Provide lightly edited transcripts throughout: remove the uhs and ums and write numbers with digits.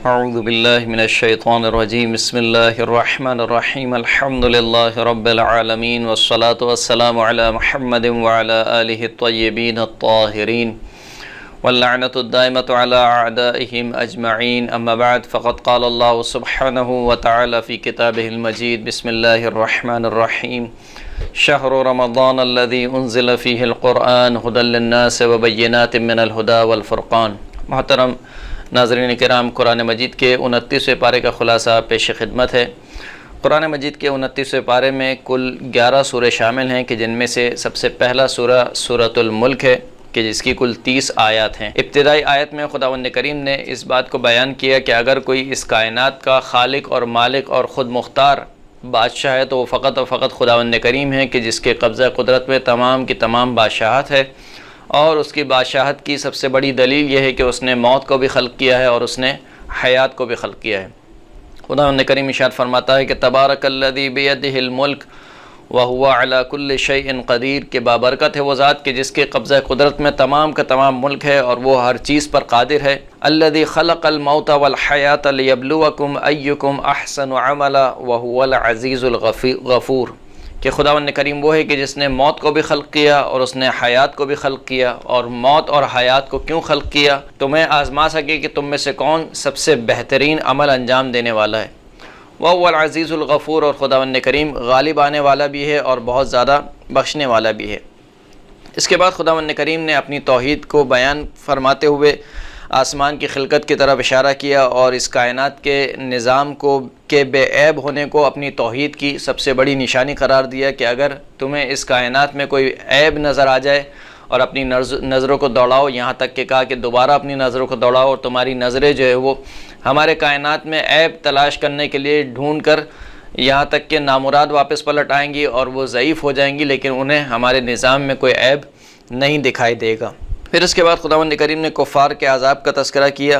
اعوذ باللہ من الشیطان الرجیم بسم اللہ الرحمن الرحیم الحمد للہ رب العالمین والصلاة والسلام علی محمد وعلى آلہ الطیبین الطاہرین واللعنۃ الدائمۃ علی اعدائہم اجمعین اما بعد فقد قال اللہ سبحانہ وتعالی فی کتابہ المجید بسم اللہ الرحمن الرحیم شہر رمضان الذی انزل فیہ القرآن ھدی للناس وبینات من الھدی والفرقان۔ محترم ناظرین کرام، قرآن مجید کے 29ویں پارے کا خلاصہ پیش خدمت ہے۔ قرآن مجید کے 29ویں پارے میں کل 11 سورے شامل ہیں کہ جن میں سے سب سے پہلا سورہ سورۃ الملک ہے کہ جس کی کل 30 آیات ہیں۔ ابتدائی آیت میں خداوند کریم نے اس بات کو بیان کیا کہ اگر کوئی اس کائنات کا خالق اور مالک اور خود مختار بادشاہ ہے تو وہ فقط اور فقط خداوند کریم ہے کہ جس کے قبضہ قدرت میں تمام کی تمام بادشاہت ہے، اور اس کی بادشاہت کی سب سے بڑی دلیل یہ ہے کہ اس نے موت کو بھی خلق کیا ہے اور اس نے حیات کو بھی خلق کیا ہے۔ خداوند کریم ارشاد فرماتا ہے کہ تبارک الذی بیدہ الملک وہو علی کل شیء قدیر، کہ بابرکت ہے وہ ذات کہ جس کے قبضہ قدرت میں تمام کا تمام ملک ہے اور وہ ہر چیز پر قادر ہے۔ الذی خلق الموت والحیاۃ لیبلوکم ایکم احسن عملا وہو العزیز الغفور، کہ خداوند کریم وہ ہے کہ جس نے موت کو بھی خلق کیا اور اس نے حیات کو بھی خلق کیا، اور موت اور حیات کو کیوں خلق کیا؟ تمہیں آزما سکے کہ تم میں سے کون سب سے بہترین عمل انجام دینے والا ہے۔ وَهُوَ الْعَزِيزُ الْغَفُورُ، اور خداوند کریم غالب آنے والا بھی ہے اور بہت زیادہ بخشنے والا بھی ہے۔ اس کے بعد خداوند کریم نے اپنی توحید کو بیان فرماتے ہوئے آسمان کی خلقت کی طرف اشارہ کیا اور اس کائنات کے نظام کے بے عیب ہونے کو اپنی توحید کی سب سے بڑی نشانی قرار دیا کہ اگر تمہیں اس کائنات میں کوئی عیب نظر آ جائے اور اپنی نظروں کو دوڑاؤ، یہاں تک کہ کہا کہ دوبارہ اپنی نظروں کو دوڑاؤ اور تمہاری نظریں جو ہے وہ ہمارے کائنات میں عیب تلاش کرنے کے لیے ڈھونڈ کر یہاں تک کہ نامراد واپس پلٹ آئیں گی اور وہ ضعیف ہو جائیں گی، لیکن انہیں ہمارے نظام میں کوئی عیب نہیں دکھائی دے گا۔ پھر اس کے بعد خداوند کریم نے کفار کے عذاب کا تذکرہ کیا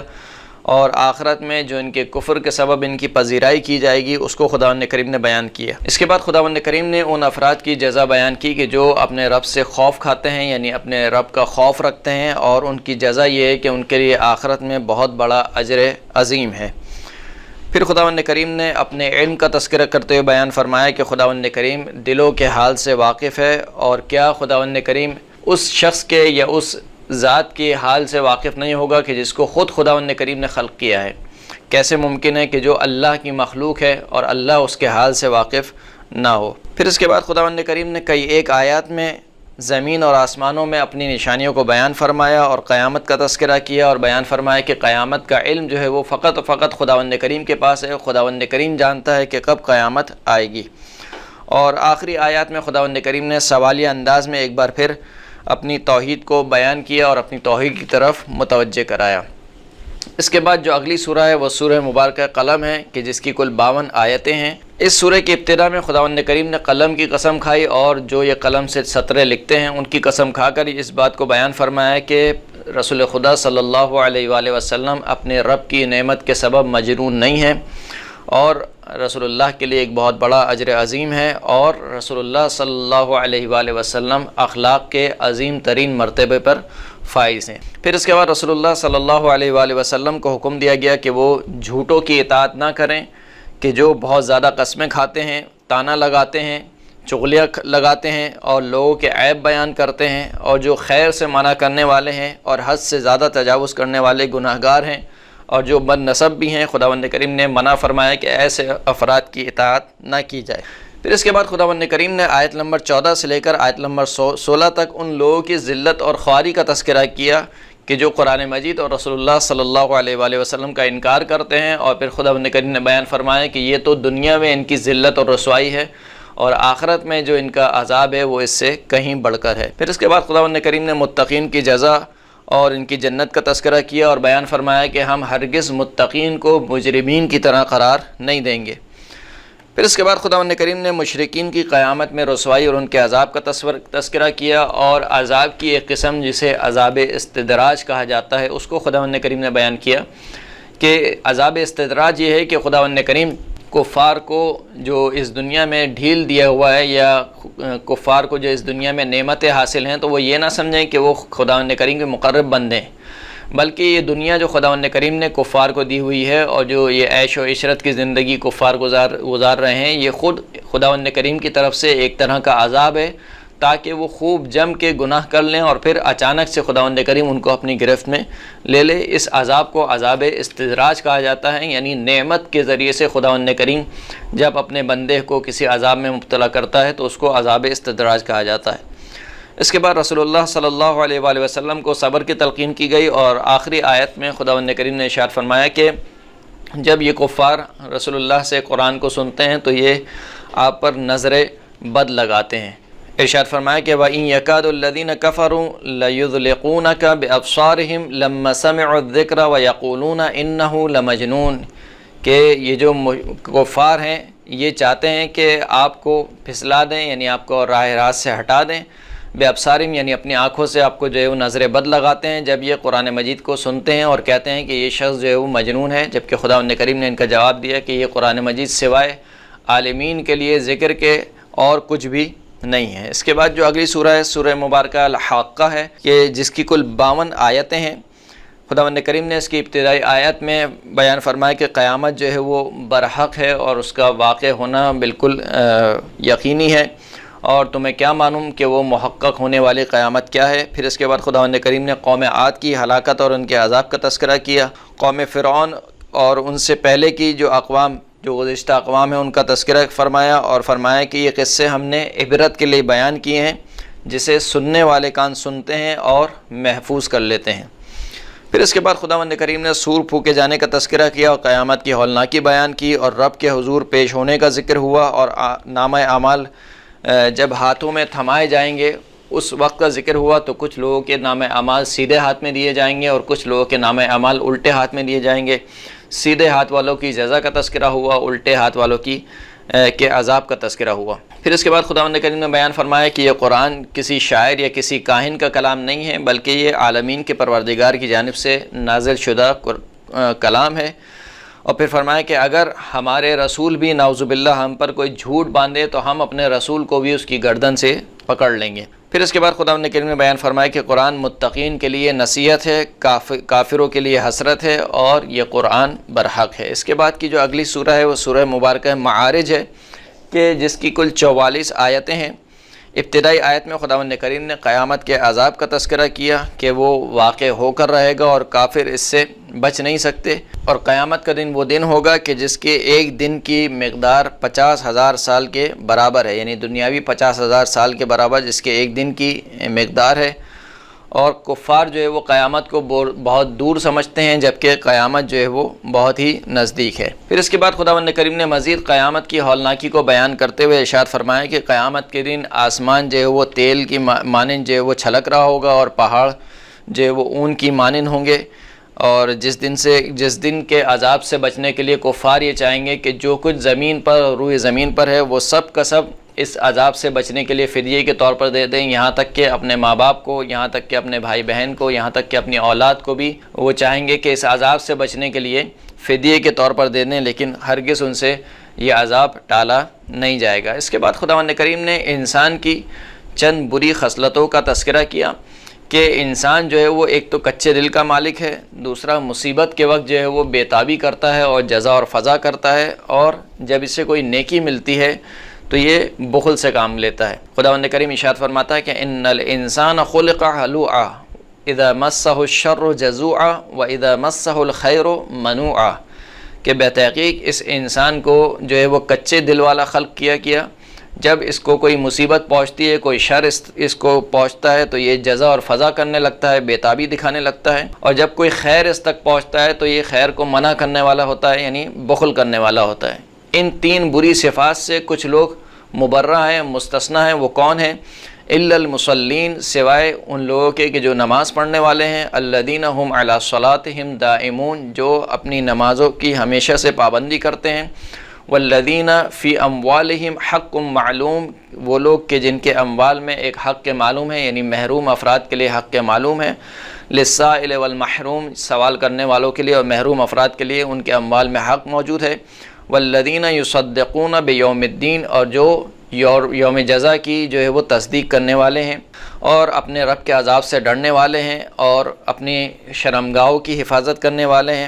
اور آخرت میں جو ان کے کفر کے سبب ان کی پذیرائی کی جائے گی اس کو خداوند کریم نے بیان کیا۔ اس کے بعد خداوند کریم نے ان افراد کی جزا بیان کی کہ جو اپنے رب سے خوف کھاتے ہیں، یعنی اپنے رب کا خوف رکھتے ہیں، اور ان کی جزا یہ ہے کہ ان کے لیے آخرت میں بہت بڑا اجر عظیم ہے۔ پھر خداوند کریم نے اپنے علم کا تذکرہ کرتے ہوئے بیان فرمایا کہ خداوند کریم دلوں کے حال سے واقف ہے، اور کیا خداوند کریم اس شخص کے یا اس ذات کے حال سے واقف نہیں ہوگا کہ جس کو خود خداوند کریم نے خلق کیا ہے؟ کیسے ممکن ہے کہ جو اللہ کی مخلوق ہے اور اللہ اس کے حال سے واقف نہ ہو؟ پھر اس کے بعد خداوند کریم نے کئی ایک آیات میں زمین اور آسمانوں میں اپنی نشانیوں کو بیان فرمایا اور قیامت کا تذکرہ کیا اور بیان فرمایا کہ قیامت کا علم جو ہے وہ فقط و فقط خداوند کریم کے پاس ہے، خداوند کریم جانتا ہے کہ کب قیامت آئے گی۔ اور آخری آیات میں خداوند کریم نے سوالیہ انداز میں ایک بار پھر اپنی توحید کو بیان کیا اور اپنی توحید کی طرف متوجہ کرایا۔ اس کے بعد جو اگلی سورہ ہے وہ سورہ مبارکہ قلم ہے کہ جس کی کل 52 آیتیں ہیں۔ اس سورہ کی ابتدا میں خداوند کریم نے قلم کی قسم کھائی اور جو یہ قلم سے سطریں لکھتے ہیں ان کی قسم کھا کر اس بات کو بیان فرمایا کہ رسول خدا صلی اللہ علیہ وآلہ وسلم اپنے رب کی نعمت کے سبب مجنون نہیں ہیں، اور رسول اللہ کے لیے ایک بہت بڑا اجر عظیم ہے، اور رسول اللہ صلی اللہ علیہ وآلہ وسلم اخلاق کے عظیم ترین مرتبے پر فائز ہیں۔ پھر اس کے بعد رسول اللہ صلی اللہ علیہ وآلہ وسلم کو حکم دیا گیا کہ وہ جھوٹوں کی اطاعت نہ کریں، کہ جو بہت زیادہ قسمیں کھاتے ہیں، تانا لگاتے ہیں، چغلیاں لگاتے ہیں اور لوگوں کے عیب بیان کرتے ہیں، اور جو خیر سے منع کرنے والے ہیں اور حد سے زیادہ تجاوز کرنے والے گناہگار ہیں اور جو بد نسب بھی ہیں، خداوند کریم نے منع فرمایا کہ ایسے افراد کی اطاعت نہ کی جائے۔ پھر اس کے بعد خداوند کریم نے آیت نمبر 14 سے لے کر آیت نمبر 16 تک ان لوگوں کی ذلت اور خواری کا تذکرہ کیا کہ جو قرآن مجید اور رسول اللہ صلی اللہ علیہ وآلہ وسلم کا انکار کرتے ہیں، اور پھر خداوند کریم نے بیان فرمایا کہ یہ تو دنیا میں ان کی ذلت اور رسوائی ہے، اور آخرت میں جو ان کا عذاب ہے وہ اس سے کہیں بڑھ کر ہے۔ پھر اس کے بعد خداوند کریم نے متقین کی جزا اور ان کی جنت کا تذکرہ کیا اور بیان فرمایا کہ ہم ہرگز متقین کو مجرمین کی طرح قرار نہیں دیں گے۔ پھر اس کے بعد خداوند کریم نے مشرکین کی قیامت میں رسوائی اور ان کے عذاب کا تذکرہ کیا، اور عذاب کی ایک قسم جسے عذاب استدراج کہا جاتا ہے اس کو خداوند کریم نے بیان کیا کہ عذاب استدراج یہ ہے کہ خداوند کریم کفار کو جو اس دنیا میں ڈھیل دیا ہوا ہے، یا کفار کو جو اس دنیا میں نعمتیں حاصل ہیں، تو وہ یہ نہ سمجھیں کہ وہ خداوند کریم کے مقرب بندے ہیں، بلکہ یہ دنیا جو خداوند کریم نے کفار کو دی ہوئی ہے اور جو یہ عیش و عشرت کی زندگی کفار گزار رہے ہیں، یہ خود خداوند کریم کی طرف سے ایک طرح کا عذاب ہے، تاکہ وہ خوب جم کے گناہ کر لیں اور پھر اچانک سے خداوند کریم ان کو اپنی گرفت میں لے لے۔ اس عذاب کو عذاب استدراج کہا جاتا ہے، یعنی نعمت کے ذریعے سے خداوند کریم جب اپنے بندے کو کسی عذاب میں مبتلا کرتا ہے تو اس کو عذاب استدراج کہا جاتا ہے۔ اس کے بعد رسول اللہ صلی اللہ علیہ وآلہ وسلم کو صبر کی تلقین کی گئی، اور آخری آیت میں خداوند کریم نے ارشاد فرمایا کہ جب یہ کفار رسول اللہ سے قرآن کو سنتے ہیں تو یہ آپ پر نظر بد لگاتے ہیں۔ ارشاد فرمایا کہ وَإِن يَكَادُ الَّذِينَ كَفَرُوا لَيُزْلِقُونَكَ بِأَبْصَارِهِمْ لَمَّا سَمِعُوا الذِّكْرَ وَيَقُولُونَ إِنَّهُ لَمَجْنُونٌ، کہ یہ جو کفار ہیں یہ چاہتے ہیں کہ آپ کو پھسلا دیں، یعنی آپ کو راہ راست سے ہٹا دیں، بِأَبْصَارِهِمْ یعنی اپنی آنکھوں سے آپ کو جو ہے وہ نظر بد لگاتے ہیں جب یہ قرآن مجید کو سنتے ہیں اور کہتے ہیں کہ یہ شخص جو ہے وہ مجنون ہے، جبکہ خداوند کریم نے ان کا جواب دیا کہ یہ قرآن مجید سوائے عالمین کے لیے ذکر کے اور کچھ بھی نہیں ہے۔ اس کے بعد جو اگلی سورہ ہے سورہ مبارکہ الحاقہ ہے، کہ جس کی کل 52 آیتیں ہیں۔ خداوند کریم نے اس کی ابتدائی آیت میں بیان فرمایا کہ قیامت جو ہے وہ برحق ہے اور اس کا واقع ہونا بالکل یقینی ہے، اور تمہیں کیا معلوم کہ وہ محقق ہونے والی قیامت کیا ہے۔ پھر اس کے بعد خداوند کریم نے قوم عاد کی ہلاکت اور ان کے عذاب کا تذکرہ کیا، قوم فرعون اور ان سے پہلے کی جو اقوام جو گزشتہ اقوام ہیں ان کا تذکرہ فرمایا، اور فرمایا کہ یہ قصے ہم نے عبرت کے لیے بیان کیے ہیں جسے سننے والے کان سنتے ہیں اور محفوظ کر لیتے ہیں۔ پھر اس کے بعد خداوند کریم نے سور پھونکے جانے کا تذکرہ کیا اور قیامت کی ہولناکی بیان کی، اور رب کے حضور پیش ہونے کا ذکر ہوا، اور نامہ اعمال جب ہاتھوں میں تھمائے جائیں گے اس وقت کا ذکر ہوا، تو کچھ لوگوں کے نامہ اعمال سیدھے ہاتھ میں دیے جائیں گے اور کچھ لوگوں کے نامہ اعمال الٹے ہاتھ میں دیے جائیں گے۔ سیدھے ہاتھ والوں کی جزا کا تذکرہ ہوا، الٹے ہاتھ والوں کے عذاب کا تذکرہ ہوا۔ پھر اس کے بعد خداوند کریم نے بیان فرمایا کہ یہ قرآن کسی شاعر یا کسی کاہن کا کلام نہیں ہے، بلکہ یہ عالمین کے پروردگار کی جانب سے نازل شدہ کلام ہے۔ اور پھر فرمایا کہ اگر ہمارے رسول بھی نعوذ باللہ ہم پر کوئی جھوٹ باندھے تو ہم اپنے رسول کو بھی اس کی گردن سے پکڑ لیں گے۔ پھر اس کے بعد خداوند کریم نے بیان فرمایا کہ قرآن متقین کے لیے نصیحت ہے، کافروں کے لیے حسرت ہے، اور یہ قرآن برحق ہے۔ اس کے بعد کی جو اگلی سورہ ہے وہ سورہ مبارکہ معارج ہے، کہ جس کی کل 44 آیتیں ہیں۔ ابتدائی آیت میں خداوند کریم نے قیامت کے عذاب کا تذکرہ کیا کہ وہ واقع ہو کر رہے گا اور کافر اس سے بچ نہیں سکتے، اور قیامت کا دن وہ دن ہوگا کہ جس کے ایک دن کی مقدار 50,000 سال کے برابر ہے، یعنی دنیاوی 50,000 سال کے برابر جس کے ایک دن کی مقدار ہے، اور کفار جو ہے وہ قیامت کو بہت دور سمجھتے ہیں، جبکہ قیامت جو ہے وہ بہت ہی نزدیک ہے۔ پھر اس کے بعد خداوند کریم نے مزید قیامت کی ہولناکی کو بیان کرتے ہوئے ارشاد فرمایا کہ قیامت کے دن آسمان جو ہے وہ تیل کی مانند جو ہے وہ چھلک رہا ہوگا، اور پہاڑ جو ہے وہ اون کی مانند ہوں گے، اور جس دن کے عذاب سے بچنے کے لیے کفار یہ چاہیں گے کہ جو کچھ زمین پر روئے زمین پر ہے وہ سب کا سب اس عذاب سے بچنے کے لیے فدیے کے طور پر دے دیں، یہاں تک کہ اپنے ماں باپ کو، یہاں تک کہ اپنے بھائی بہن کو، یہاں تک کہ اپنی اولاد کو بھی وہ چاہیں گے کہ اس عذاب سے بچنے کے لیے فدیے کے طور پر دے دیں، لیکن ہرگز ان سے یہ عذاب ٹالا نہیں جائے گا۔ اس کے بعد خداوند کریم نے انسان کی چند بری خصلتوں کا تذکرہ کیا کہ انسان جو ہے وہ ایک تو کچے دل کا مالک ہے، دوسرا مصیبت کے وقت جو ہے وہ بے تابی کرتا ہے اور جزا اور فضا کرتا ہے، اور جب اسے کوئی نیکی ملتی ہے تو یہ بخل سے کام لیتا ہے۔ خداوند کریم ارشاد فرماتا ہے کہ ان الانسان خلق ہلوعا اذا مسہ الشر جزوعا واذا مسہ الخیر منوعا، کہ بتحقیق اس انسان کو جو ہے وہ کچے دل والا خلق کیا، جب اس کو کوئی مصیبت پہنچتی ہے، کوئی شر اس کو پہنچتا ہے تو یہ جزا اور فضا کرنے لگتا ہے، بے تابی دکھانے لگتا ہے، اور جب کوئی خیر اس تک پہنچتا ہے تو یہ خیر کو منع کرنے والا ہوتا ہے، یعنی بخل کرنے والا ہوتا ہے۔ ان تین بری صفات سے کچھ لوگ مبرہ ہیں، مستثنیٰ ہیں۔ وہ کون ہیں؟ الا المصلین، سوائے ان لوگوں کے کہ جو نماز پڑھنے والے ہیں، الذین هم علی صلاتہم دائمون، جو اپنی نمازوں کی ہمیشہ سے پابندی کرتے ہیں، والذین فی اموالہم حق معلوم، وہ لوگ کہ جن کے اموال میں ایک حق کے معلوم ہے، یعنی محروم افراد کے لیے حق کے معلوم ہے، للسائل والمحروم، سوال کرنے والوں کے لیے اور محروم افراد کے لیے ان کے اموال میں حق موجود ہے، والذین یصدقون بیوم الدین، اور جو یوم جزا کی جو ہے وہ تصدیق کرنے والے ہیں اور اپنے رب کے عذاب سے ڈرنے والے ہیں اور اپنی شرمگاہوں کی حفاظت کرنے والے ہیں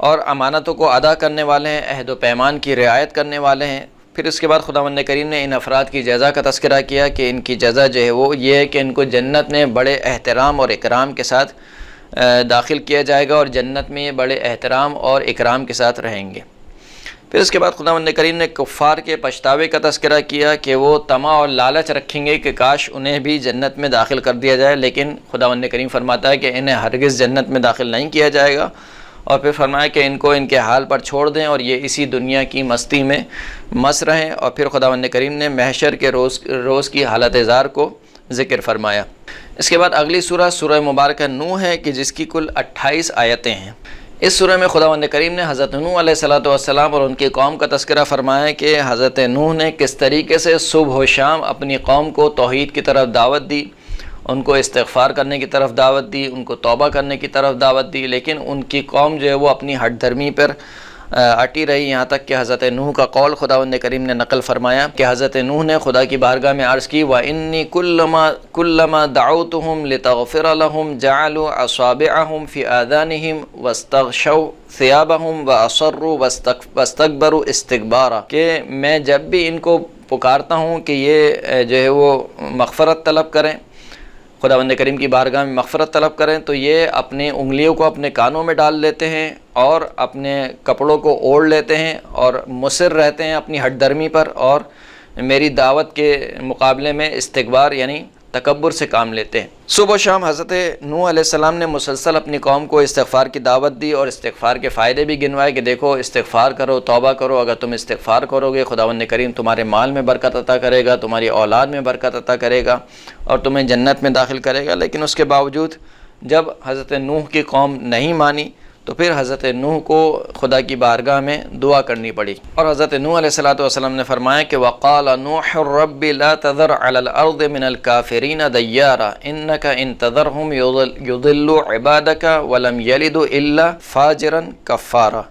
اور امانتوں کو ادا کرنے والے ہیں، عہد و پیمان کی رعایت کرنے والے ہیں۔ پھر اس کے بعد خداوند کریم نے ان افراد کی جزا کا تذکرہ کیا کہ ان کی جزا جو ہے وہ یہ ہے کہ ان کو جنت میں بڑے احترام اور اکرام کے ساتھ داخل کیا جائے گا، اور جنت میں یہ بڑے احترام اور اکرام کے ساتھ رہیں گے۔ پھر اس کے بعد خداوند کریم نے کفار کے پچھتاوے کا تذکرہ کیا کہ وہ طمع اور لالچ رکھیں گے کہ کاش انہیں بھی جنت میں داخل کر دیا جائے، لیکن خداوند کریم فرماتا ہے کہ انہیں ہرگز جنت میں داخل نہیں کیا جائے گا، اور پھر فرمایا کہ ان کو ان کے حال پر چھوڑ دیں اور یہ اسی دنیا کی مستی میں مست رہیں۔ اور پھر خداوند کریم نے محشر کے روز کی حالت زار کو ذکر فرمایا۔ اس کے بعد اگلی سورہ مبارکہ نوح ہے کہ جس کی کل 28 آیتیں ہیں۔ اس سورہ میں خداوند کریم نے حضرت نوح علیہ السلام اور ان کی قوم کا تذکرہ فرمایا کہ حضرت نوح نے کس طریقے سے صبح و شام اپنی قوم کو توحید کی طرف دعوت دی، ان کو استغفار کرنے کی طرف دعوت دی، ان کو توبہ کرنے کی طرف دعوت دی، لیکن ان کی قوم جو ہے وہ اپنی ہٹ دھرمی پر اٹی رہی، یہاں تک کہ حضرت نوح کا قول خداوند کریم نے نقل فرمایا کہ حضرت نوح نے خدا کی بارگاہ میں عرض کی وَإِنِّي كُلَّمَا دَعَوْتُهُمْ لِتَغْفِرَ لَهُمْ جَعَلُوا أَصَابِعَهُمْ فِي آذَانِهِمْ وَاسْتَغْشَوْا ثِيَابَهُمْ وَأَصَرُّوا وَاسْتَكْبَرُوا اسْتِكْبَارًا، کہ میں جب بھی ان کو پکارتا ہوں کہ یہ جو ہے وہ مغفرت طلب کریں، خداوند کریم کی بارگاہ میں مغفرت طلب کریں، تو یہ اپنے انگلیوں کو اپنے کانوں میں ڈال لیتے ہیں اور اپنے کپڑوں کو اوڑھ لیتے ہیں اور مصر رہتے ہیں اپنی ہٹ درمی پر، اور میری دعوت کے مقابلے میں استکبار یعنی تکبر سے کام لیتے ہیں۔ صبح و شام حضرت نوح علیہ السلام نے مسلسل اپنی قوم کو استغفار کی دعوت دی اور استغفار کے فائدے بھی گنوائے کہ دیکھو استغفار کرو، توبہ کرو، اگر تم استغفار کرو گے خداوند کریم تمہارے مال میں برکت عطا کرے گا، تمہاری اولاد میں برکت عطا کرے گا اور تمہیں جنت میں داخل کرے گا۔ لیکن اس کے باوجود جب حضرت نوح کی قوم نہیں مانی تو پھر حضرت نوح کو خدا کی بارگاہ میں دعا کرنی پڑی، اور حضرت نوح علیہ السلام نے فرمایا کہ وَقَالَ نُوحٌ رَبِّ لَا تَذَرْ عَلَى الْأَرْضِ مِنَ الْكَافِرِينَ دَيَّارًا إِنَّكَ إِن تَذَرْهُمْ يُضِلُّوا عِبَادَكَ وَلَمْ يَلِدُوا إِلَّا فَاجِرًا كَفَّارًا،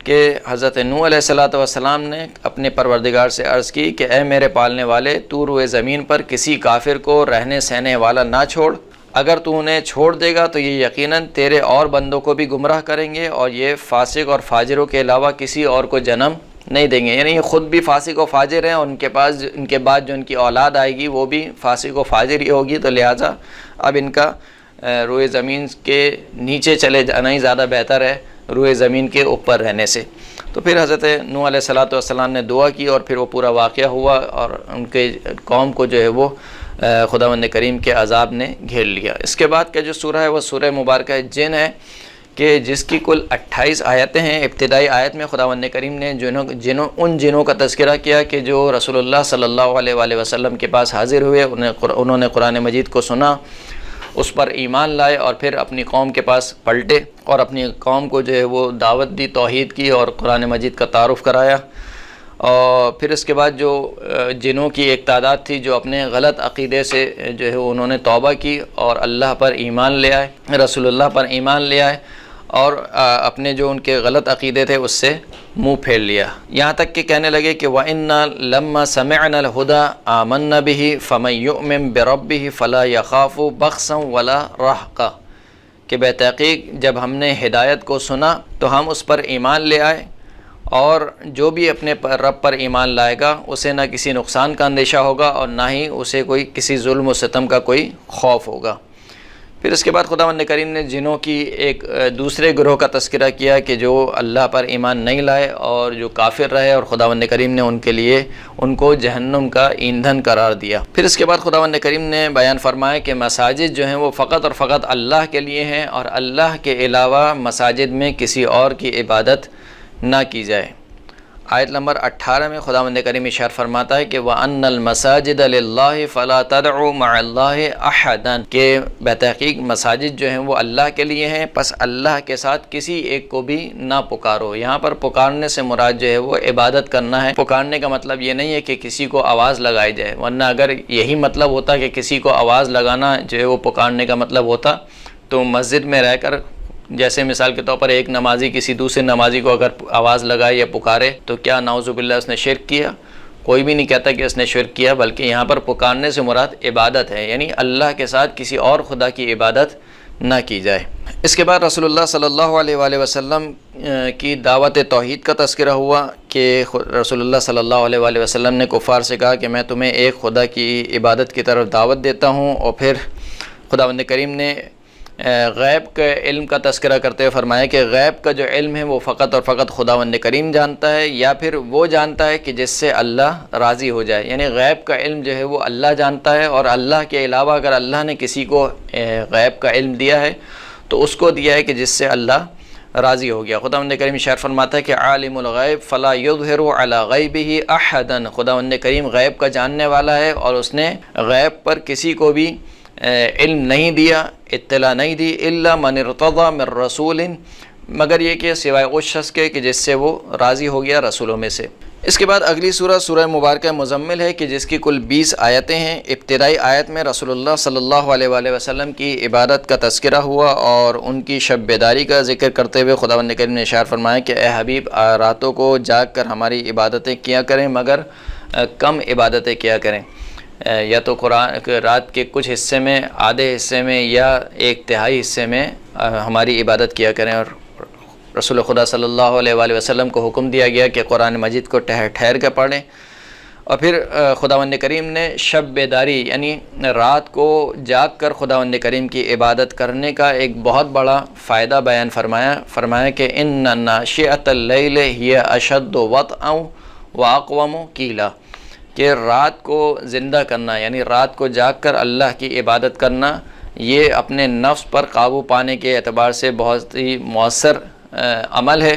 کہ حضرت نوح علیہ السلام نے اپنے پروردگار سے عرض کی کہ اے میرے پالنے والے، تو روئے زمین پر کسی کافر کو رہنے سہنے والا نہ چھوڑ، اگر تو انہیں چھوڑ دے گا تو یہ یقیناً تیرے اور بندوں کو بھی گمراہ کریں گے اور یہ فاسق اور فاجروں کے علاوہ کسی اور کو جنم نہیں دیں گے، یعنی یہ خود بھی فاسق و فاجر ہیں اور ان کے بعد جو ان کی اولاد آئے گی وہ بھی فاسق و فاجر ہی ہوگی، تو لہٰذا اب ان کا روئے زمین کے نیچے چلے جانا ہی زیادہ بہتر ہے روئے زمین کے اوپر رہنے سے۔ تو پھر حضرت نوح علیہ السلام نے دعا کی اور پھر وہ پورا واقعہ ہوا اور ان کے قوم کو جو ہے وہ خداوند کریم کے عذاب نے گھیر لیا۔ اس کے بعد کا جو سورہ ہے وہ سورہ مبارکہ جن ہے کہ جس کی کل 28 آیتیں ہیں۔ ابتدائی آیت میں خداوند کریم نے ان جنوں کا تذکرہ کیا کہ جو رسول اللہ صلی اللہ علیہ وآلہ وسلم کے پاس حاضر ہوئے، انہوں نے قرآن مجید کو سنا، اس پر ایمان لائے اور پھر اپنی قوم کے پاس پلٹے اور اپنی قوم کو جو ہے وہ دعوت دی توحید کی اور قرآن مجید کا تعارف کرایا۔ اور پھر اس کے بعد جو جنوں کی ایک تعداد تھی جو اپنے غلط عقیدے سے جو ہے انہوں نے توبہ کی اور اللہ پر ایمان لے آئے، رسول اللہ پر ایمان لے آئے اور اپنے جو ان کے غلط عقیدے تھے اس سے منہ پھیر لیا، یہاں تک کہ کہنے لگے کہ وَإِنَّا لَمَّا سَمِعْنَا الْهُدَىٰ آمَنَّا بِهِ فَمَن يُؤْمِن بِرَبِّهِ فَلَا يَخَافُ بَخْسًا وَلَا رَهْقًا، کہ بے تحقیق جب ہم نے ہدایت کو سنا تو ہم اس پر ایمان لے آئے، اور جو بھی اپنے رب پر ایمان لائے گا اسے نہ کسی نقصان کا اندیشہ ہوگا اور نہ ہی اسے کوئی کسی ظلم و ستم کا کوئی خوف ہوگا۔ پھر اس کے بعد خداوند کریم نے جنوں کی ایک دوسرے گروہ کا تذکرہ کیا کہ جو اللہ پر ایمان نہیں لائے اور جو کافر رہے، اور خداوند کریم نے ان کے لیے ان کو جہنم کا ایندھن قرار دیا۔ پھر اس کے بعد خداوند کریم نے بیان فرمایا کہ مساجد جو ہیں وہ فقط اور فقط اللہ کے لیے ہیں اور اللہ کے علاوہ مساجد میں کسی اور کی عبادت نہ کی جائے۔ آیت نمبر 18 میں خداوند کریم ارشاد فرماتا ہے کہ وَأَنَّ الْمَسَاجِدَ لِلَّهِ فَلَا تَدْعُوا مَعَ اللَّهِ أَحَدًا، کہ بتحقیق مساجد جو ہیں وہ اللہ کے لیے ہیں، پس اللہ کے ساتھ کسی ایک کو بھی نہ پکارو۔ یہاں پر پکارنے سے مراد جو ہے وہ عبادت کرنا ہے۔ پکارنے کا مطلب یہ نہیں ہے کہ کسی کو آواز لگائی جائے، ورنہ اگر یہی مطلب ہوتا کہ کسی کو آواز لگانا جو ہے وہ پکارنے کا مطلب ہوتا تو مسجد میں رہ کر جیسے مثال کے طور پر ایک نمازی کسی دوسرے نمازی کو اگر آواز لگائے یا پکارے تو کیا نعوذ باللہ اس نے شرک کیا؟ کوئی بھی نہیں کہتا کہ اس نے شرک کیا، بلکہ یہاں پر پکارنے سے مراد عبادت ہے، یعنی اللہ کے ساتھ کسی اور خدا کی عبادت نہ کی جائے۔ اس کے بعد رسول اللہ صلی اللہ علیہ وآلہ وسلم کی دعوت توحید کا تذکرہ ہوا کہ رسول اللہ صلی اللہ علیہ وآلہ وسلم نے کفار سے کہا کہ میں تمہیں ایک خدا کی عبادت کی طرف دعوت دیتا ہوں، اور پھر خداوند کریم نے غیب کے علم کا تذکرہ کرتے ہوئے فرمایا کہ غیب کا جو علم ہے وہ فقط اور فقط خداوند کریم جانتا ہے، یا پھر وہ جانتا ہے کہ جس سے اللہ راضی ہو جائے، یعنی غیب کا علم جو ہے وہ اللہ جانتا ہے، اور اللہ کے علاوہ اگر اللہ نے کسی کو غیب کا علم دیا ہے تو اس کو دیا ہے کہ جس سے اللہ راضی ہو گیا۔ خداوند کریم ارشاد فرماتا ہے کہ عالم الغیب فلا یظہر علی غیبہ احدا، خداوند کریم غیب کا جاننے والا ہے اور اس نے غیب پر کسی کو بھی علم نہیں دیا، اطلاع نہیں دی، الا من ارتضی من رسول، مگر یہ کہ سوائے اس شخص کے کہ جس سے وہ راضی ہو گیا رسولوں میں سے۔ اس کے بعد اگلی سورہ سورہ مبارکہ مزمل ہے کہ جس کی کل 20 آیتیں ہیں۔ ابتدائی آیت میں رسول اللہ صلی اللہ علیہ وآلہ وسلم کی عبادت کا تذکرہ ہوا اور ان کی شب بیداری کا ذکر کرتے ہوئے خداوند کریم نے ارشاد فرمایا کہ اے حبیب راتوں کو جاگ کر ہماری عبادتیں کیا کریں، مگر کم عبادتیں کیا کریں، یا تو قرآن رات کے کچھ حصے میں، آدھے حصے میں، یا ایک تہائی حصے میں ہماری عبادت کیا کریں۔ اور رسول خدا صلی اللہ علیہ وآلہ وسلم کو حکم دیا گیا کہ قرآن مجید کو ٹھہر کے پڑھیں۔ اور پھر خداوند کریم نے شب بیداری یعنی رات کو جاگ کر خداوند کریم کی عبادت کرنے کا ایک بہت بڑا فائدہ بیان فرمایا کہ ان ناشئۃ اللیل ہی اشد وطئا واقوم قیلا، کہ رات کو زندہ کرنا یعنی رات کو جاگ کر اللہ کی عبادت کرنا، یہ اپنے نفس پر قابو پانے کے اعتبار سے بہت ہی مؤثر عمل ہے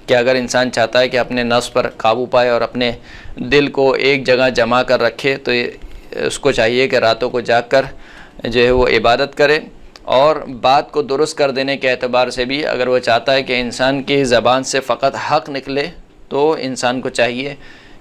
کہ اگر انسان چاہتا ہے کہ اپنے نفس پر قابو پائے اور اپنے دل کو ایک جگہ جمع کر رکھے تو اس کو چاہیے کہ راتوں کو جاگ کر جو ہے وہ عبادت کرے۔ اور بات کو درست کر دینے کے اعتبار سے بھی اگر وہ چاہتا ہے کہ انسان کی زبان سے فقط حق نکلے تو انسان کو چاہیے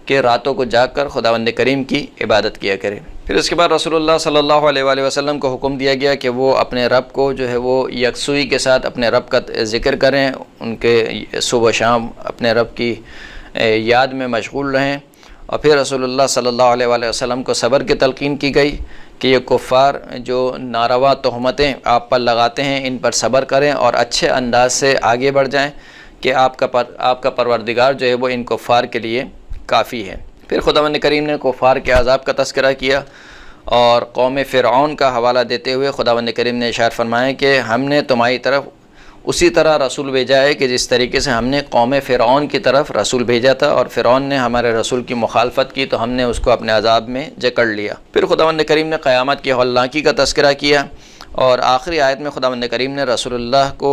کہ راتوں کو جاگ کر خداوند کریم کی عبادت کیا کرے۔ پھر اس کے بعد رسول اللہ صلی اللہ علیہ وآلہ وسلم کو حکم دیا گیا کہ وہ اپنے رب کو جو ہے وہ یکسوئی کے ساتھ اپنے رب کا ذکر کریں، ان کے صبح و شام اپنے رب کی یاد میں مشغول رہیں۔ اور پھر رسول اللہ صلی اللہ علیہ وآلہ وسلم کو صبر کی تلقین کی گئی کہ یہ کفار جو ناروا تہمتیں آپ پر لگاتے ہیں ان پر صبر کریں اور اچھے انداز سے آگے بڑھ جائیں کہ آپ کا پروردگار جو ہے وہ ان کفار کے لیے کافی ہے۔ پھر خداوند کریم نے کفار کے عذاب کا تذکرہ کیا اور قوم فرعون کا حوالہ دیتے ہوئے خداوند کریم نے ارشاد فرمایا کہ ہم نے تمہاری طرف اسی طرح رسول بھیجا ہے کہ جس طریقے سے ہم نے قوم فرعون کی طرف رسول بھیجا تھا، اور فرعون نے ہمارے رسول کی مخالفت کی تو ہم نے اس کو اپنے عذاب میں جکڑ لیا۔ پھر خداوند کریم نے قیامت کی ہولناکی کا تذکرہ کیا، اور آخری آیت میں خداوند کریم نے رسول اللہ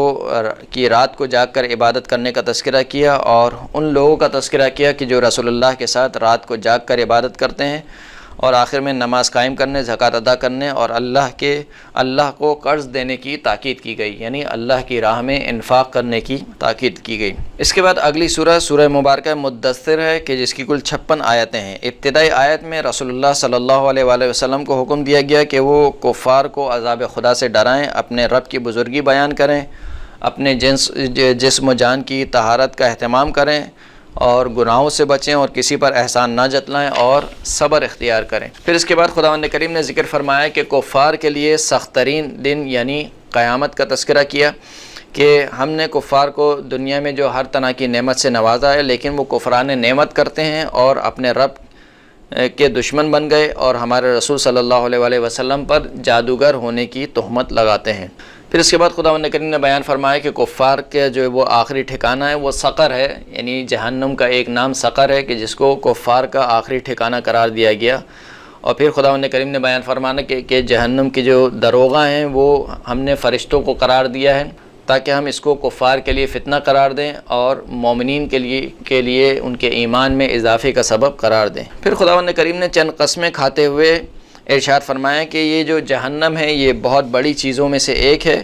کی رات کو جاگ کر عبادت کرنے کا تذکرہ کیا اور ان لوگوں کا تذکرہ کیا کہ جو رسول اللہ کے ساتھ رات کو جاگ کر عبادت کرتے ہیں، اور آخر میں نماز قائم کرنے، زکوٰۃ ادا کرنے اور اللہ کو قرض دینے کی تاکید کی گئی، یعنی اللہ کی راہ میں انفاق کرنے کی تاکید کی گئی۔ اس کے بعد اگلی سورہ مبارکہ مدثر ہے کہ جس کی کل 56 آیتیں ہیں۔ ابتدائی آیت میں رسول اللہ صلی اللہ علیہ وآلہ وسلم کو حکم دیا گیا کہ وہ کفار کو عذاب خدا سے ڈرائیں، اپنے رب کی بزرگی بیان کریں، اپنے جسم و جان کی طہارت کا اہتمام کریں اور گناہوں سے بچیں اور کسی پر احسان نہ جتلائیں اور صبر اختیار کریں۔ پھر اس کے بعد خداوند کریم نے ذکر فرمایا کہ کفار کے لیے سخت ترین دن یعنی قیامت کا تذکرہ کیا کہ ہم نے کفار کو دنیا میں جو ہر طرح کی نعمت سے نوازا ہے، لیکن وہ کفران نعمت کرتے ہیں اور اپنے رب کے دشمن بن گئے اور ہمارے رسول صلی اللہ علیہ وآلہ وسلم پر جادوگر ہونے کی تہمت لگاتے ہیں۔ پھر اس کے بعد خداوند کریم نے بیان فرمایا کہ کفار کے جو وہ آخری ٹھکانہ ہے وہ سقر ہے، یعنی جہنم کا ایک نام سقر ہے کہ جس کو کفار کا آخری ٹھکانہ قرار دیا گیا۔ اور پھر خداوند کریم نے بیان فرمانا کہ جہنم کی جو دروغہ ہیں وہ ہم نے فرشتوں کو قرار دیا ہے تاکہ ہم اس کو کفار کے لیے فتنہ قرار دیں اور مومنین کے لیے ان کے ایمان میں اضافے کا سبب قرار دیں۔ پھر خداوند کریم نے چند قسمیں کھاتے ہوئے ارشاد فرمایا کہ یہ جو جہنم ہے یہ بہت بڑی چیزوں میں سے ایک ہے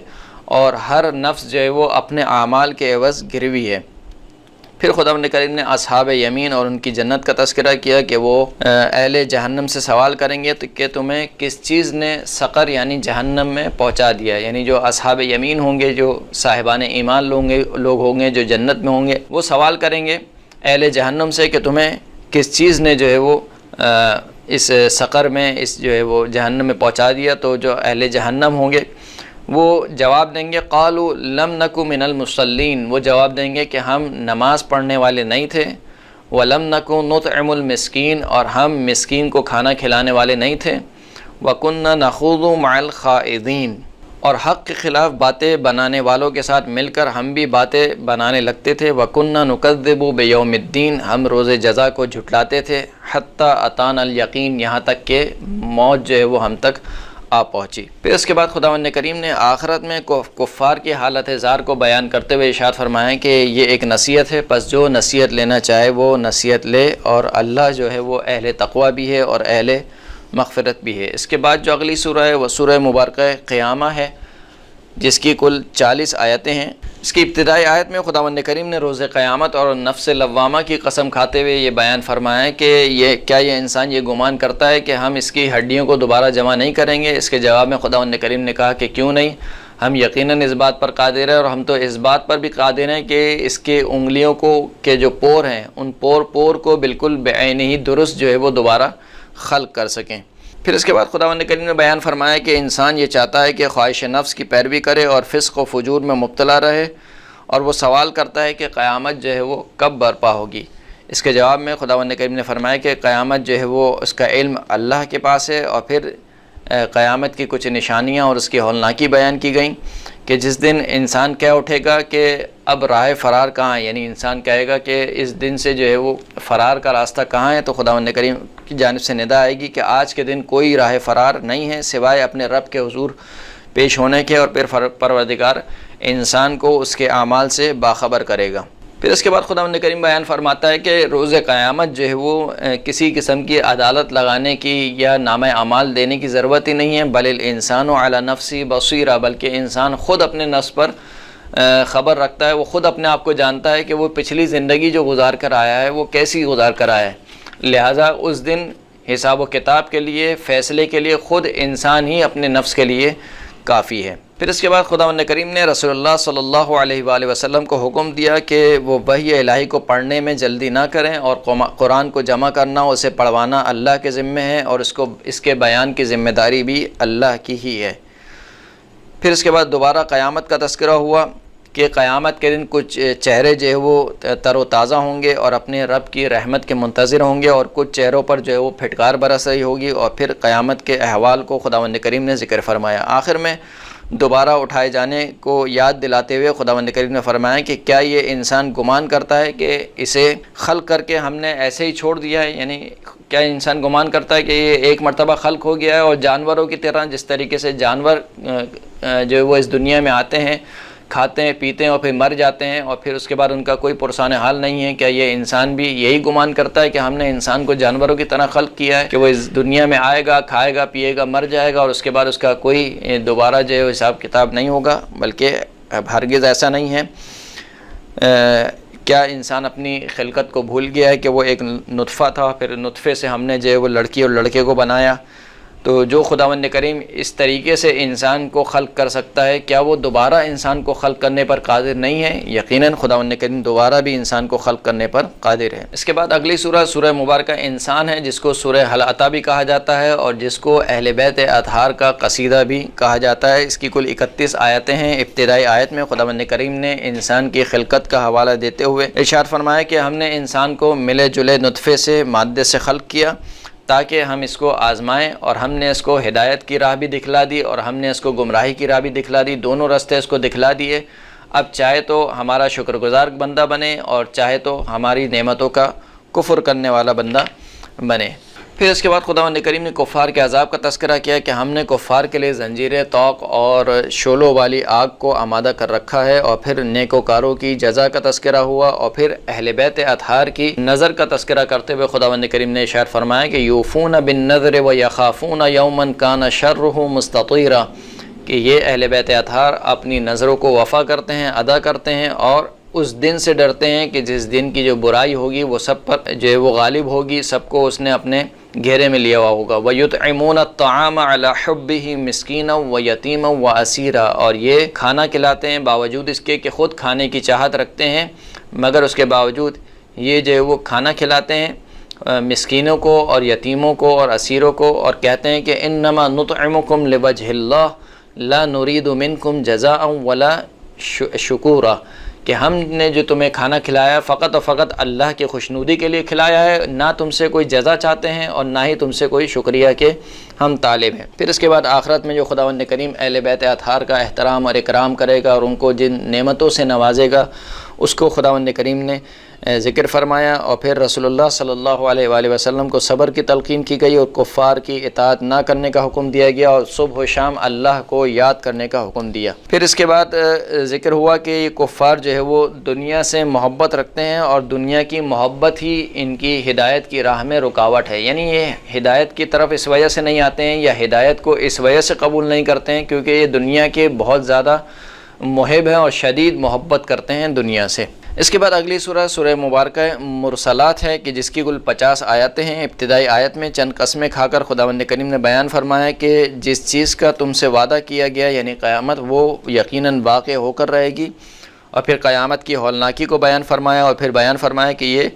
اور ہر نفس جو ہے وہ اپنے اعمال کے عوض گروی ہے۔ پھر خداوند کریم نے اصحاب یمین اور ان کی جنت کا تذکرہ کیا کہ وہ اہل جہنم سے سوال کریں گے کہ تمہیں کس چیز نے سقر یعنی جہنم میں پہنچا دیا، یعنی جو اصحاب یمین ہوں گے، جو صاحبان ایمان لوگ ہوں گے، جو جنت میں ہوں گے، وہ سوال کریں گے اہل جہنم سے کہ تمہیں کس چیز نے جو ہے وہ اس سقر میں، اس جو ہے وہ جہنم میں پہنچا دیا۔ تو جو اہل جہنم ہوں گے وہ جواب دیں گے قالوا لم نک من المصلین، وہ جواب دیں گے کہ ہم نماز پڑھنے والے نہیں تھے، ولم نک نطعم المسکین، اور ہم مسکین کو کھانا کھلانے والے نہیں تھے، وکننا نخوض مع الخائضین، اور حق کے خلاف باتیں بنانے والوں کے ساتھ مل کر ہم بھی باتیں بنانے لگتے تھے، وَكُنَّا نُكَذِّبُ بِيَوْمِ الدِّينِ، ہم روز جزا کو جھٹلاتے تھے، حَتَّى أَتَانَا الْيَقِينَ، یہاں تک کہ موت جو ہے وہ ہم تک آ پہنچی۔ پھر اس کے بعد خداوند کریم نے آخرت میں کفار کی حالت زار کو بیان کرتے ہوئے ارشاد فرمایا کہ یہ ایک نصیحت ہے، پس جو نصیحت لینا چاہے وہ نصیحت لے، اور اللہ جو ہے وہ اہل تقوی بھی ہے اور اہل مغفرت بھی ہے۔ اس کے بعد جو اگلی سورہ ہے وہ سورہ مبارکہ قیامہ ہے، جس کی کل 40 آیتیں ہیں۔ اس کی ابتدائی آیت میں خداوند کریم نے روز قیامت اور نفس لوامہ کی قسم کھاتے ہوئے یہ بیان فرمایا کہ یہ انسان یہ گمان کرتا ہے کہ ہم اس کی ہڈیوں کو دوبارہ جمع نہیں کریں گے۔ اس کے جواب میں خداوند کریم نے کہا کہ کیوں نہیں، ہم یقیناً اس بات پر قادر ہیں، اور ہم تو اس بات پر بھی قادر ہیں کہ اس کے انگلیوں کو کے جو پور ہیں ان پور کو بالکل بعینہ درست جو ہے وہ دوبارہ خلق کر سکیں۔ پھر اس کے بعد خداوند کریم نے بیان فرمایا کہ انسان یہ چاہتا ہے کہ خواہش نفس کی پیروی کرے اور فسق و فجور میں مبتلا رہے، اور وہ سوال کرتا ہے کہ قیامت جو ہے وہ کب برپا ہوگی۔ اس کے جواب میں خداوند کریم نے فرمایا کہ قیامت جو ہے وہ اس کا علم اللہ کے پاس ہے، اور پھر قیامت کی کچھ نشانیاں اور اس کی ہولناکی بیان کی گئیں کہ جس دن انسان کہہ اٹھے گا کہ اب راہ فرار کہاں ہے، یعنی انسان کہے گا کہ اس دن سے جو ہے وہ فرار کا راستہ کہاں ہے، تو خداوند کریم کی جانب سے ندا آئے گی کہ آج کے دن کوئی راہ فرار نہیں ہے سوائے اپنے رب کے حضور پیش ہونے کے، اور پھر پروردگار انسان کو اس کے اعمال سے باخبر کرے گا۔ پھر اس کے بعد خداوند کریم بیان فرماتا ہے کہ روز قیامت جو ہے وہ کسی قسم کی عدالت لگانے کی یا نامہ اعمال دینے کی ضرورت ہی نہیں ہے، بل الانسان علی نفسی بصیرہ، بلکہ انسان خود اپنے نفس پر خبر رکھتا ہے، وہ خود اپنے آپ کو جانتا ہے کہ وہ پچھلی زندگی جو گزار کر آیا ہے وہ کیسی گزار کر آیا ہے، لہٰذا اس دن حساب و کتاب کے لیے، فیصلے کے لیے خود انسان ہی اپنے نفس کے لیے کافی ہے۔ پھر اس کے بعد خداوند کریم نے رسول اللہ صلی اللہ علیہ وآلہ وسلم کو حکم دیا کہ وہ وحی الہی کو پڑھنے میں جلدی نہ کریں، اور قرآن کو جمع کرنا، اسے پڑھوانا اللہ کے ذمہ ہے، اور اس کے بیان کی ذمہ داری بھی اللہ کی ہی ہے۔ پھر اس کے بعد دوبارہ قیامت کا تذکرہ ہوا کہ قیامت کے دن کچھ چہرے جو ہے وہ تر و تازہ ہوں گے اور اپنے رب کی رحمت کے منتظر ہوں گے، اور کچھ چہروں پر جو ہے وہ پھٹکار برس رہی ہوگی، اور پھر قیامت کے احوال کو خداوند کریم نے ذکر فرمایا۔ آخر میں دوبارہ اٹھائے جانے کو یاد دلاتے ہوئے خداوند کریم نے فرمایا کہ کیا یہ انسان گمان کرتا ہے کہ اسے خلق کر کے ہم نے ایسے ہی چھوڑ دیا ہے، یعنی کیا انسان گمان کرتا ہے کہ یہ ایک مرتبہ خلق ہو گیا ہے، اور جانوروں کی طرح جس طریقے سے جانور جو وہ اس دنیا میں آتے ہیں، کھاتے ہیں، پیتے ہیں اور پھر مر جاتے ہیں، اور پھر اس کے بعد ان کا کوئی پرسان حال نہیں ہے، کیا یہ انسان بھی یہی گمان کرتا ہے کہ ہم نے انسان کو جانوروں کی طرح خلق کیا ہے کہ وہ اس دنیا میں آئے گا، کھائے گا، پیے گا، مر جائے گا، اور اس کے بعد اس کا کوئی دوبارہ جو ہے حساب کتاب نہیں ہوگا؟ بلکہ ہرگز ایسا نہیں ہے۔ کیا انسان اپنی خلقت کو بھول گیا ہے کہ وہ ایک نطفہ تھا، پھر نطفے سے ہم نے جو ہے وہ لڑکی اور لڑکے کو بنایا؟ تو جو خداوند کریم اس طریقے سے انسان کو خلق کر سکتا ہے، کیا وہ دوبارہ انسان کو خلق کرنے پر قادر نہیں ہے؟ یقیناً خداوند کریم دوبارہ بھی انسان کو خلق کرنے پر قادر ہے۔ اس کے بعد اگلی سورہ مبارکہ انسان ہے، جس کو سورہ حل عطا بھی کہا جاتا ہے، اور جس کو اہل بیت اطہار کا قصیدہ بھی کہا جاتا ہے۔ اس کی کل 31 آیتیں ہیں۔ ابتدائی آیت میں خداوند کریم نے انسان کی خلقت کا حوالہ دیتے ہوئے ارشاد فرمایا کہ ہم نے انسان کو ملے جلے نطفے سے، مادے سے خلق کیا تاکہ ہم اس کو آزمائیں، اور ہم نے اس کو ہدایت کی راہ بھی دکھلا دی اور ہم نے اس کو گمراہی کی راہ بھی دکھلا دی، دونوں راستے اس کو دکھلا دیے۔ اب چاہے تو ہمارا شکر گزار بندہ بنے، اور چاہے تو ہماری نعمتوں کا کفر کرنے والا بندہ بنے۔ پھر اس کے بعد خداوند کریم نے کفار کے عذاب کا تذکرہ کیا کہ ہم نے کفار کے لیے زنجیر طوق اور شعلوں والی آگ کو آمادہ کر رکھا ہے، اور پھر نیکوکاروں کی جزا کا تذکرہ ہوا، اور پھر اہل بیت اطہار کی نظر کا تذکرہ کرتے ہوئے خداوند کریم نے ارشاد فرمایا کہ یوفون بالنذر ویخافون یوما کان شرہ مستطیرا، کہ یہ اہل بیت اطہار اپنی نظروں کو وفا کرتے ہیں، ادا کرتے ہیں، اور اس دن سے ڈرتے ہیں کہ جس دن کی جو برائی ہوگی وہ سب پر جو ہے وہ غالب ہوگی، سب کو اس نے اپنے گھیرے میں لیا ہوا ہوگا۔ وَيُطْعِمُونَ الطَّعَامَ عَلَى حُبِّهِ مِسْكِينًا وَيَتِيمًا وَأَسِيرًا، اور یہ کھانا کھلاتے ہیں باوجود اس کے کہ خود کھانے کی چاہت رکھتے ہیں، مگر اس کے باوجود یہ جو ہے وہ کھانا کھلاتے ہیں مسکینوں کو اور یتیموں کو اور اسیروں کو، اور کہتے ہیں کہ انما نطعمکم لوجہ اللہ لا نرید منکم جزاء ولا شکورا، کہ ہم نے جو تمہیں کھانا کھلایا فقط اور فقط اللہ کی خوشنودی کے لیے کھلایا ہے، نہ تم سے کوئی جزا چاہتے ہیں اور نہ ہی تم سے کوئی شکریہ کے ہم طالب ہیں۔ پھر اس کے بعد آخرت میں جو خداوند کریم اہل بیت اطہار کا احترام اور اکرام کرے گا اور ان کو جن نعمتوں سے نوازے گا اس کو خداوند کریم نے ذکر فرمایا، اور پھر رسول اللہ صلی اللہ علیہ وآلہ وسلم کو صبر کی تلقین کی گئی اور کفار کی اطاعت نہ کرنے کا حکم دیا گیا، اور صبح و شام اللہ کو یاد کرنے کا حکم دیا۔ پھر اس کے بعد ذکر ہوا کہ یہ کفار جو ہے وہ دنیا سے محبت رکھتے ہیں اور دنیا کی محبت ہی ان کی ہدایت کی راہ میں رکاوٹ ہے، یعنی یہ ہدایت کی طرف اس وجہ سے نہیں آتے ہیں یا ہدایت کو اس وجہ سے قبول نہیں کرتے ہیں کیونکہ یہ دنیا کے بہت زیادہ محب ہیں اور شدید محبت کرتے ہیں دنیا سے۔ اس کے بعد اگلی سورہ مبارکہ مرسلات ہے کہ جس کی کل 50 آیتیں ہیں۔ ابتدائی آیت میں چند قسمیں کھا کر خداوند کریم نے بیان فرمایا کہ جس چیز کا تم سے وعدہ کیا گیا یعنی قیامت، وہ یقیناً واقع ہو کر رہے گی، اور پھر قیامت کی ہولناکی کو بیان فرمایا، اور پھر بیان فرمایا کہ یہ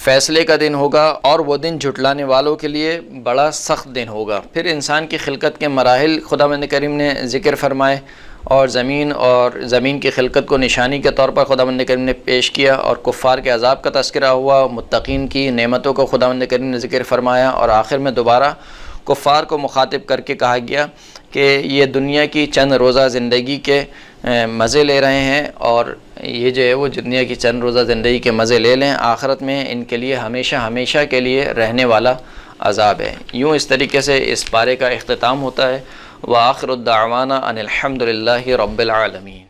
فیصلے کا دن ہوگا اور وہ دن جھٹلانے والوں کے لیے بڑا سخت دن ہوگا۔ پھر انسان کی خلقت کے مراحل خداوند کریم نے ذکر فرمائے، اور زمین کی خلقت کو نشانی کے طور پر خداوند کریم نے پیش کیا، اور کفار کے عذاب کا تذکرہ ہوا، متقین کی نعمتوں کو خداوند کریم نے ذکر فرمایا، اور آخر میں دوبارہ کفار کو مخاطب کر کے کہا گیا کہ یہ دنیا کی چند روزہ زندگی کے مزے لے رہے ہیں، اور یہ جو ہے وہ دنیا کی چند روزہ زندگی کے مزے لے لیں، آخرت میں ان کے لیے ہمیشہ ہمیشہ کے لیے رہنے والا عذاب ہے۔ یوں اس طریقے سے اس پارے کا اختتام ہوتا ہے۔ وآخر الدعوانا ان الحمد للہ رب العالمین۔